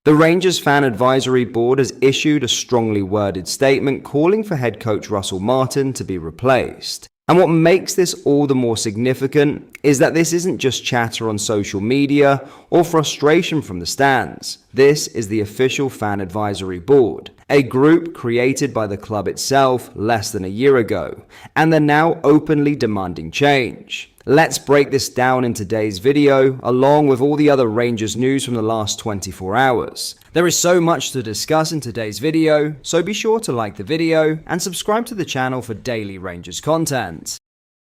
The Rangers Fan Advisory Board has issued a strongly worded statement calling for head coach Russell Martin to be replaced. And what makes this all the more significant is that this isn't just chatter on social media or frustration from the stands. This is the official Fan Advisory Board, a group created by the club itself less than a year ago, and they're now openly demanding change. Let's break this down in today's video, along with all the other Rangers news from the last 24 hours. There is so much to discuss in today's video, so be sure to like the video and subscribe to the channel for daily Rangers content.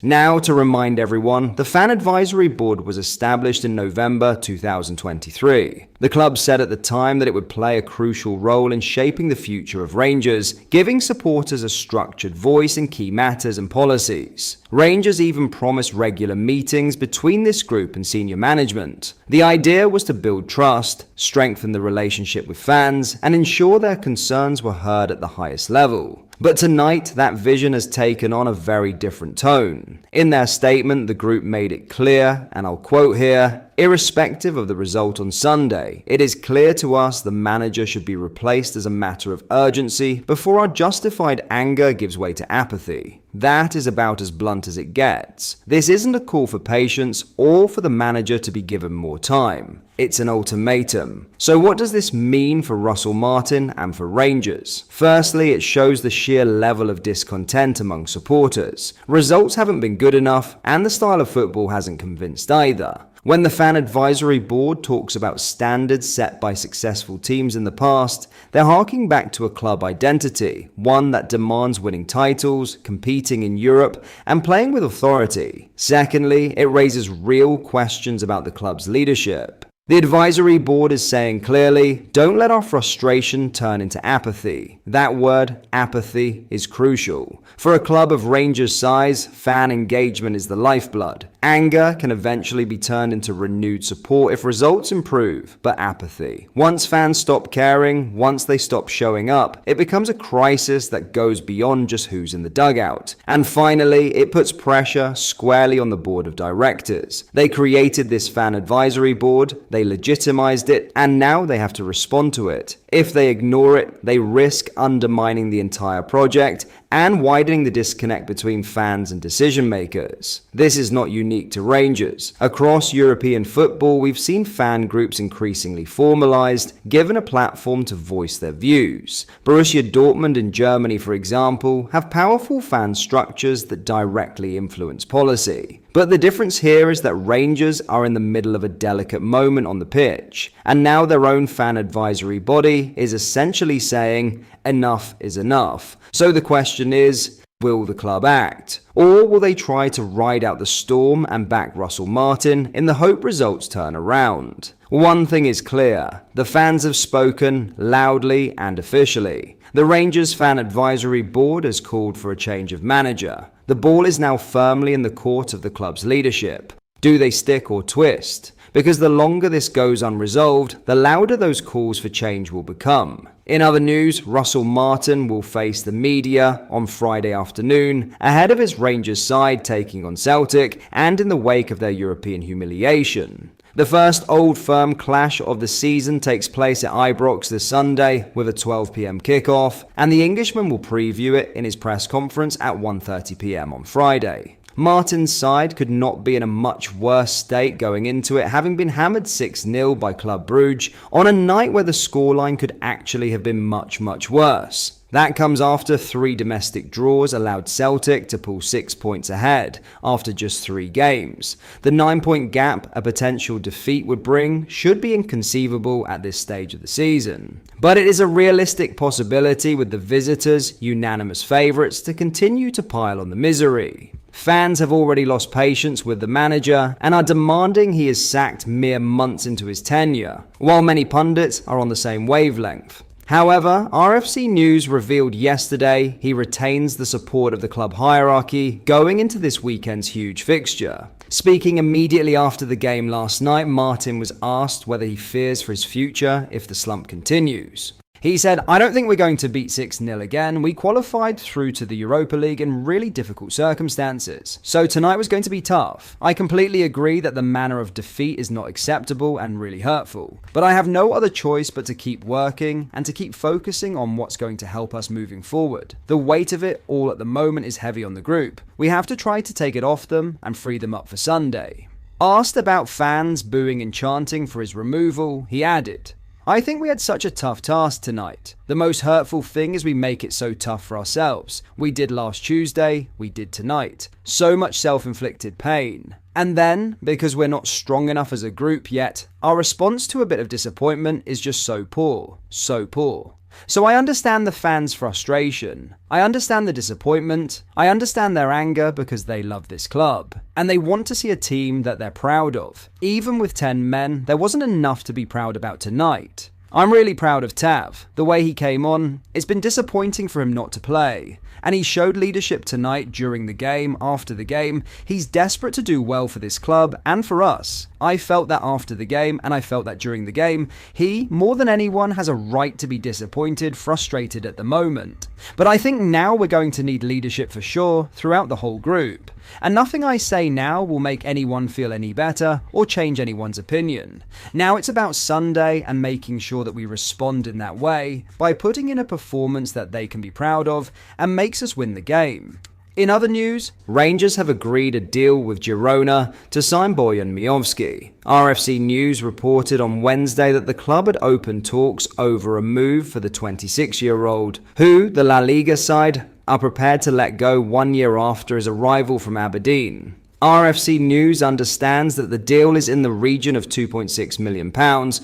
Now, to remind everyone, the Fan Advisory Board was established in November 2023. The club said at the time that it would play a crucial role in shaping the future of Rangers, giving supporters a structured voice in key matters and policies. Rangers even promised regular meetings between this group and senior management. The idea was to build trust, strengthen the relationship with fans, and ensure their concerns were heard at the highest level. But tonight, that vision has taken on a very different tone. In their statement, the group made it clear, and I'll quote here, "Irrespective of the result on Sunday, it is clear to us the manager should be replaced as a matter of urgency before our justified anger gives way to apathy." That is about as blunt as it gets. This isn't a call for patience or for the manager to be given more time. It's an ultimatum. So what does this mean for Russell Martin and for Rangers? Firstly, it shows the sheer level of discontent among supporters. Results haven't been good enough, and the style of football hasn't convinced either. When the Fan Advisory Board talks about standards set by successful teams in the past, they're harking back to a club identity, one that demands winning titles, competing in Europe, and playing with authority. Secondly, it raises real questions about the club's leadership. The advisory board is saying clearly, don't let our frustration turn into apathy. That word, apathy, is crucial. For a club of Rangers' size, fan engagement is the lifeblood. Anger can eventually be turned into renewed support if results improve, but apathy. Once fans stop caring, once they stop showing up, it becomes a crisis that goes beyond just who's in the dugout. And finally, it puts pressure squarely on the board of directors. They created this fan advisory board, they legitimized it, and now they have to respond to it. If they ignore it, they risk undermining the entire project and widening the disconnect between fans and decision makers. This is not unique to Rangers. Across European football, we've seen fan groups increasingly formalized, given a platform to voice their views. Borussia Dortmund in Germany, for example, have powerful fan structures that directly influence policy. But the difference here is that Rangers are in the middle of a delicate moment on the pitch, and now their own fan advisory body is essentially saying, enough is enough. So the question is, will the club act? Or will they try to ride out the storm and back Russell Martin in the hope results turn around? One thing is clear, the fans have spoken loudly and officially. The Rangers Fan Advisory Board has called for a change of manager. The ball is now firmly in the court of the club's leadership. Do they stick or twist? Because the longer this goes unresolved, the louder those calls for change will become. In other news, Russell Martin will face the media on Friday afternoon, ahead of his Rangers side taking on Celtic and in the wake of their European humiliation. The first Old Firm clash of the season takes place at Ibrox this Sunday with a 12 p.m. kickoff, and the Englishman will preview it in his press conference at 1:30 p.m. on Friday. Martin's side could not be in a much worse state going into it, having been hammered 6-0 by Club Brugge on a night where the scoreline could actually have been much worse. That comes after 3 domestic draws allowed Celtic to pull 6 points ahead after just 3 games. The 9-point gap a potential defeat would bring should be inconceivable at this stage of the season. But it is a realistic possibility with the visitors, unanimous favourites, to continue to pile on the misery. Fans have already lost patience with the manager and are demanding he is sacked mere months into his tenure, while many pundits are on the same wavelength. However, RFC News revealed yesterday he retains the support of the club hierarchy going into this weekend's huge fixture. Speaking immediately after the game last night, Martin was asked whether he fears for his future if the slump continues. He said, "I don't think we're going to beat 6-0 again. We qualified through to the Europa League in really difficult circumstances. So tonight was going to be tough. I completely agree that the manner of defeat is not acceptable and really hurtful. But I have no other choice but to keep working and to keep focusing on what's going to help us moving forward. The weight of it all at the moment is heavy on the group. We have to try to take it off them and free them up for Sunday." Asked about fans booing and chanting for his removal, he added, "I think we had such a tough task tonight. The most hurtful thing is we make it so tough for ourselves. We did last Tuesday, we did tonight. So much self-inflicted pain. And then, because we're not strong enough as a group yet, our response to a bit of disappointment is just so poor, so poor." So I understand the fans' frustration. I understand the disappointment. I understand their anger because they love this club. And they want to see a team that they're proud of. Even with 10 men, there wasn't enough to be proud about tonight. I'm really proud of Tav. The way he came on, it's been disappointing for him not to play. And he showed leadership tonight during the game, after the game. He's desperate to do well for this club and for us. I felt that after the game, and I felt that during the game. He, more than anyone, has a right to be disappointed, frustrated at the moment. But I think now we're going to need leadership for sure, throughout the whole group. And nothing I say now will make anyone feel any better or change anyone's opinion. Now it's about Sunday and making sure that we respond in that way by putting in a performance that they can be proud of and makes us win the game. In other news, Rangers have agreed a deal with Girona to sign Bojan Miovski. RFC News reported on Wednesday that the club had opened talks over a move for the 26-year-old, who, the La Liga side, are prepared to let go 1 year after his arrival from Aberdeen. RFC News understands that the deal is in the region of £2.6 million,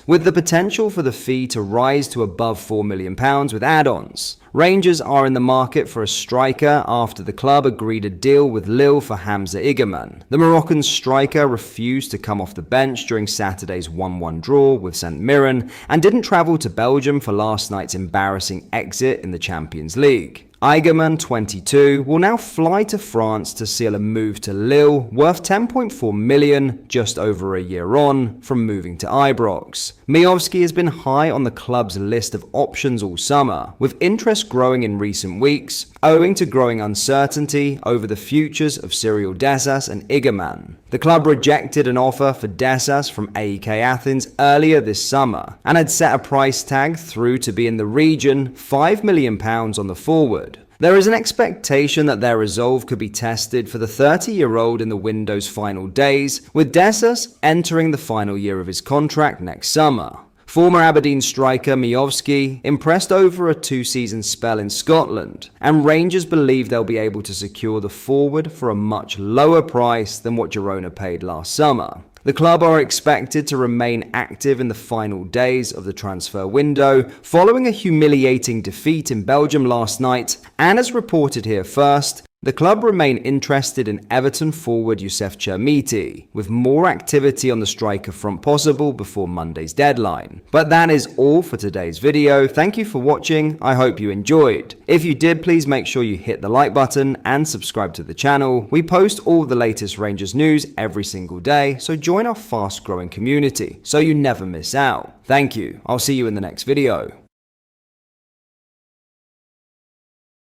with the potential for the fee to rise to above £4 million with add-ons. Rangers are in the market for a striker after the club agreed a deal with Lille for Hamza Igerman. The Moroccan striker refused to come off the bench during Saturday's 1-1 draw with St Mirren and didn't travel to Belgium for last night's embarrassing exit in the Champions League. Igerman, 22, will now fly to France to seal a move to Lille worth £10.4 million just over a year on from moving to Ibrox. Miovski has been high on the club's list of options all summer, with interest growing in recent weeks, owing to growing uncertainty over the futures of Cyril Dessas and Igerman. The club rejected an offer for Dessas from AEK Athens earlier this summer and had set a price tag through to be in the region £5 million on the forward. There is an expectation that their resolve could be tested for the 30-year-old in the window's final days, with Dessas entering the final year of his contract next summer. Former Aberdeen striker Miovski impressed over a 2-season spell in Scotland, and Rangers believe they'll be able to secure the forward for a much lower price than what Girona paid last summer. The club are expected to remain active in the final days of the transfer window, following a humiliating defeat in Belgium last night, and as reported here first, the club remain interested in Everton forward Youssef Chermiti, with more activity on the striker front possible before Monday's deadline. But that is all for today's video. Thank you for watching. I hope you enjoyed. If you did, please make sure you hit the like button and subscribe to the channel. We post all the latest Rangers news every single day, so join our fast growing community so you never miss out. Thank you. I'll see you in the next video.